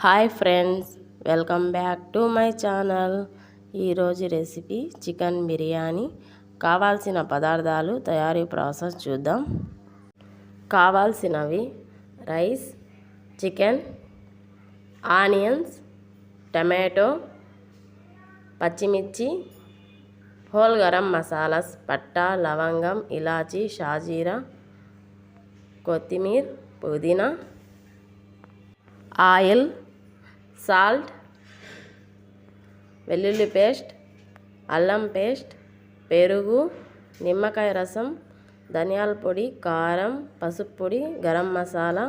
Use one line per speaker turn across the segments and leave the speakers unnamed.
Hi friends, welcome back to my channel. ఈరోజు recipe chicken biryani. కావాల్సిన పదార్థాలు, తయారీ ప్రాసెస్ చూద్దాం. కావాల్సినవి రైస్, చికెన్, ఆనియన్స్, టమాటో, పచ్చిమిర్చి, హోల్ గరం మసాలాస్, పట్టా, లవంగం, ఇలాచీ, షాజీరా, కొత్తిమీర, పుదీనా, ఆయిల్, సాల్ట్, వెల్లుల్లి పేస్ట్, అల్లం పేస్ట్, పెరుగు, నిమ్మకాయ రసం, ధనియాల పొడి, కారం, పసుపు పొడి, గరం మసాలా.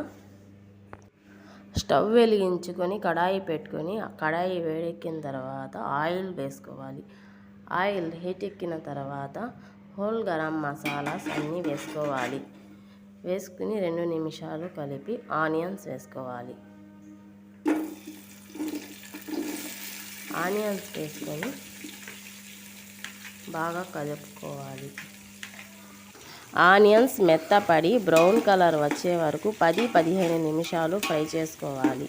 స్టవ్ వెలిగించుకొని కడాయి పెట్టుకొని కడాయి వేడెక్కిన తర్వాత ఆయిల్ వేసుకోవాలి. ఆయిల్ హీట్ ఎక్కిన తర్వాత హోల్ గరం మసాలాస్ అన్నీ వేసుకోవాలి. వేసుకుని 2 నిమిషాలు కలిపి ఆనియన్స్ వేసుకోవాలి. ఆనియన్స్ వేసుకొని బాగా కలుపుకోవాలి. ఆనియన్స్ మెత్తపడి బ్రౌన్ కలర్ వచ్చే వరకు 10-15 నిమిషాలు ఫ్రై చేసుకోవాలి.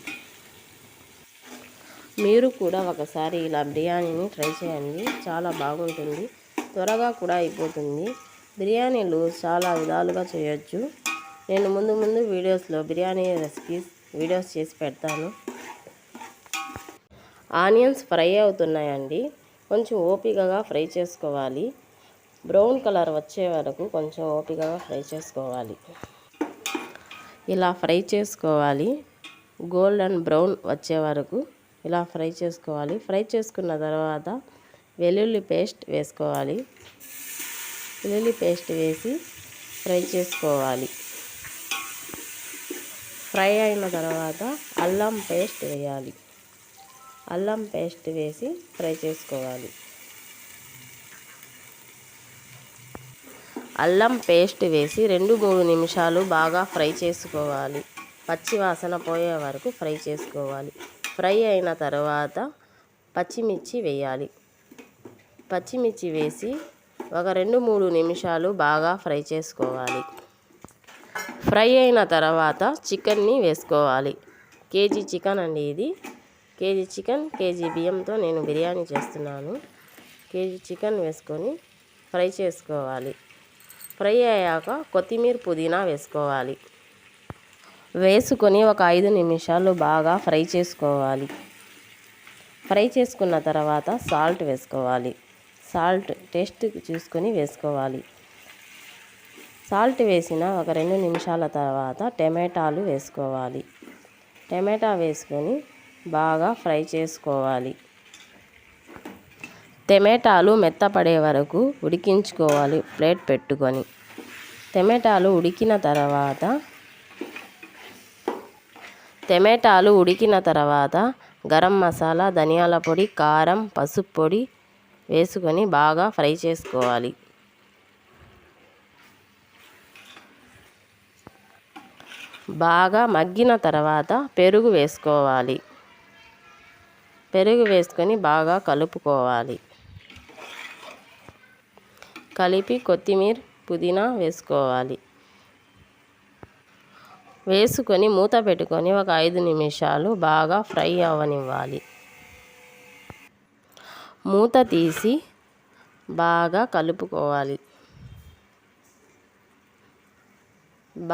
మీరు కూడా ఒకసారి ఇలా బిర్యానీని ట్రై చేయండి, చాలా బాగుంటుంది, త్వరగా కూడా అయిపోతుంది. బిర్యానీలు చాలా విధాలుగా చేయొచ్చు. నేను ముందు వీడియోస్లో బిర్యానీ రెసిపీస్ వీడియోస్ చేసి పెడతాను. ఆనియన్స్ ఫ్రై అవుతున్నాయండి, కొంచెం ఓపికగా ఫ్రై చేసుకోవాలి. బ్రౌన్ కలర్ వచ్చే వరకు కొంచెం ఓపికగా ఫ్రై చేసుకోవాలి. ఇలా ఫ్రై చేసుకోవాలి. గోల్డెన్ బ్రౌన్ వచ్చే వరకు ఇలా ఫ్రై చేసుకోవాలి. ఫ్రై చేసుకున్న తర్వాత వెల్లుల్లి పేస్ట్ వేసుకోవాలి. వెల్లుల్లి పేస్ట్ వేసి ఫ్రై చేసుకోవాలి. ఫ్రై అయిన తర్వాత అల్లం పేస్ట్ వేయాలి. అల్లం పేస్ట్ వేసి ఫ్రై చేసుకోవాలి. అల్లం పేస్ట్ వేసి 2-3 నిమిషాలు బాగా ఫ్రై చేసుకోవాలి. పచ్చి వాసన పోయే వరకు ఫ్రై చేసుకోవాలి. ఫ్రై అయిన తర్వాత పచ్చిమిర్చి వేయాలి. పచ్చిమిర్చి వేసి ఒక 2-3 నిమిషాలు బాగా ఫ్రై చేసుకోవాలి. ఫ్రై అయిన తర్వాత చికెన్ని వేసుకోవాలి. కేజీ చికెన్ అండి ఇది. కేజీ చికెన్, కేజీ బియ్యంతో నేను బిర్యానీ చేస్తున్నాను. కేజీ చికెన్ వేసుకొని ఫ్రై చేసుకోవాలి. ఫ్రై అయ్యాక కొత్తిమీర, పుదీనా వేసుకోవాలి. వేసుకొని ఒక 5 నిమిషాలు బాగా ఫ్రై చేసుకోవాలి. ఫ్రై చేసుకున్న తర్వాత సాల్ట్ వేసుకోవాలి. సాల్ట్ టేస్ట్ చూసుకొని వేసుకోవాలి. సాల్ట్ వేసిన ఒక 2 నిమిషాల తర్వాత టమాటాలు వేసుకోవాలి. టమాటా వేసుకొని బాగా ఫ్రై చేసుకోవాలి. టమాటాలు మెత్తపడే వరకు ఉడికించుకోవాలి ప్లేట్ పెట్టుకొని. టమాటాలు ఉడికిన తర్వాత గరం మసాలా, ధనియాల పొడి, కారం, పసుపు పొడి వేసుకొని బాగా ఫ్రై చేసుకోవాలి. బాగా మగ్గిన తర్వాత పెరుగు వేసుకోవాలి. పెరుగు వేసుకొని బాగా కలుపుకోవాలి. కలిపి కొత్తిమీర, పుదీనా వేసుకోవాలి. వేసుకొని మూత పెట్టుకొని ఒక 5 నిమిషాలు బాగా ఫ్రై అవ్వనివ్వాలి. మూత తీసి బాగా కలుపుకోవాలి.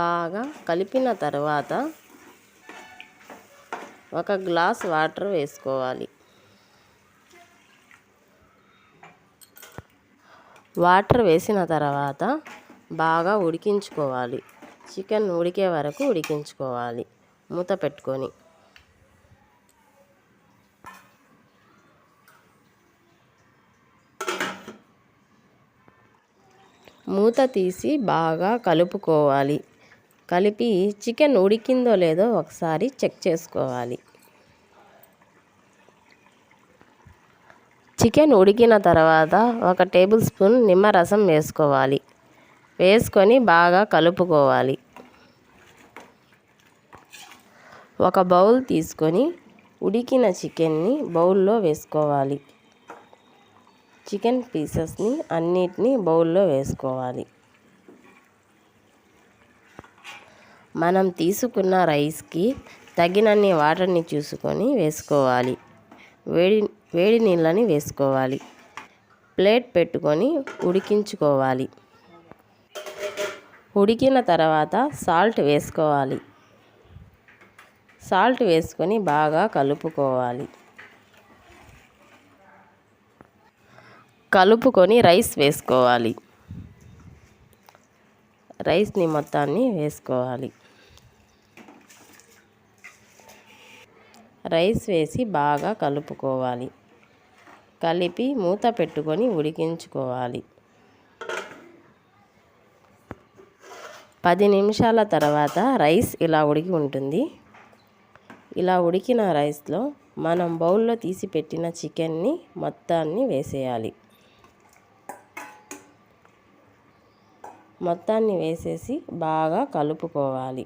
బాగా కలిపిన తర్వాత ఒక గ్లాస్ వాటర్ వేసుకోవాలి. వాటర్ వేసిన తర్వాత బాగా ఉడికించుకోవాలి. చికెన్ ఉడికే వరకు ఉడికించుకోవాలి మూత పెట్టుకొని. మూత తీసి బాగా కలుపుకోవాలి. కలిపి చికెన్ ఉడికిందో లేదో ఒకసారి చెక్ చేసుకోవాలి. చికెన్ ఉడికిన తర్వాత ఒక టేబుల్ స్పూన్ నిమ్మరసం వేసుకోవాలి. వేసుకొని బాగా కలుపుకోవాలి. ఒక బౌల్ తీసుకొని ఉడికిన చికెన్ని బౌల్లో వేసుకోవాలి. చికెన్ పీసెస్ని అన్నిటినీ బౌల్లో వేసుకోవాలి. మనం తీసుకున్న రైస్కి తగినన్ని వాటర్ని చూసుకొని వేసుకోవాలి. వేడి నీళ్ళని వేసుకోవాలి. ప్లేట్ పెట్టుకొని ఉడికించుకోవాలి. ఉడికిన తర్వాత సాల్ట్ వేసుకోవాలి. సాల్ట్ వేసుకొని బాగా కలుపుకోవాలి. కలుపుకొని రైస్ వేసుకోవాలి. రైస్ని మొత్తాన్ని వేసుకోవాలి. రైస్ వేసి బాగా కలుపుకోవాలి. కలిపి మూత పెట్టుకొని ఉడికించుకోవాలి. 10 నిమిషాల తర్వాత రైస్ ఇలా ఉడికి ఉంటుంది. ఇలా ఉడికిన రైస్లో మనం బౌల్లో తీసి పెట్టిన చికెన్ని మొత్తాన్ని వేసేయాలి. మొత్తాన్ని వేసేసి బాగా కలుపుకోవాలి.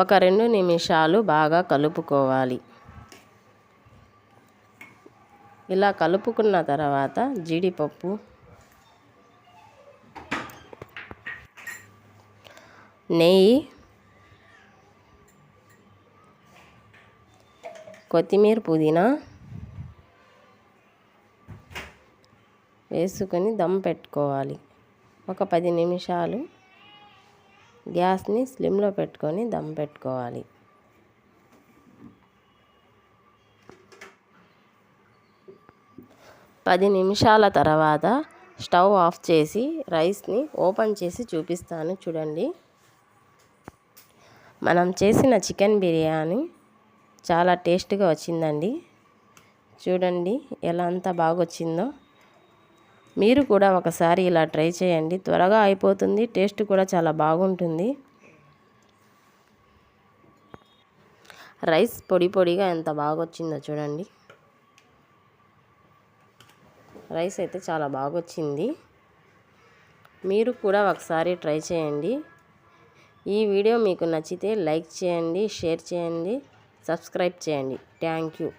ఒక 2 నిమిషాలు బాగా కలుపుకోవాలి. ఇలా కలుపుకున్న తర్వాత జీడిపప్పు, నెయ్యి, కొత్తిమీర, పుదీనా వేసుకొని దమ్ పెట్టుకోవాలి. ఒక 10 నిమిషాలు గ్యాస్ని స్లిమ్లో పెట్టుకొని దమ్ పెట్టుకోవాలి. పది నిమిషాల తర్వాత స్టవ్ ఆఫ్ చేసి రైస్ని ఓపెన్ చేసి చూపిస్తాను చూడండి. మనం చేసిన చికెన్ బిర్యానీ చాలా టేస్ట్గా వచ్చిందండి. చూడండి ఎలా అంత బాగా వచ్చిందో. మీరు కూడా ఒకసారి ఇలా ట్రై చేయండి. త్వరగా అయిపోతుంది. టేస్ట్ కూడా చాలా బాగుంటుంది. రైస్ పొడి పొడిగా ఎంత బాగా వచ్చిందో చూడండి. రైస్ అయితే చాలా బాగా వచ్చింది. మీరు కూడా ఒకసారి ట్రై చేయండి. ఈ వీడియో మీకు నచ్చితే లైక్ చేయండి, షేర్ చేయండి, సబ్స్క్రైబ్ చేయండి. Thank you.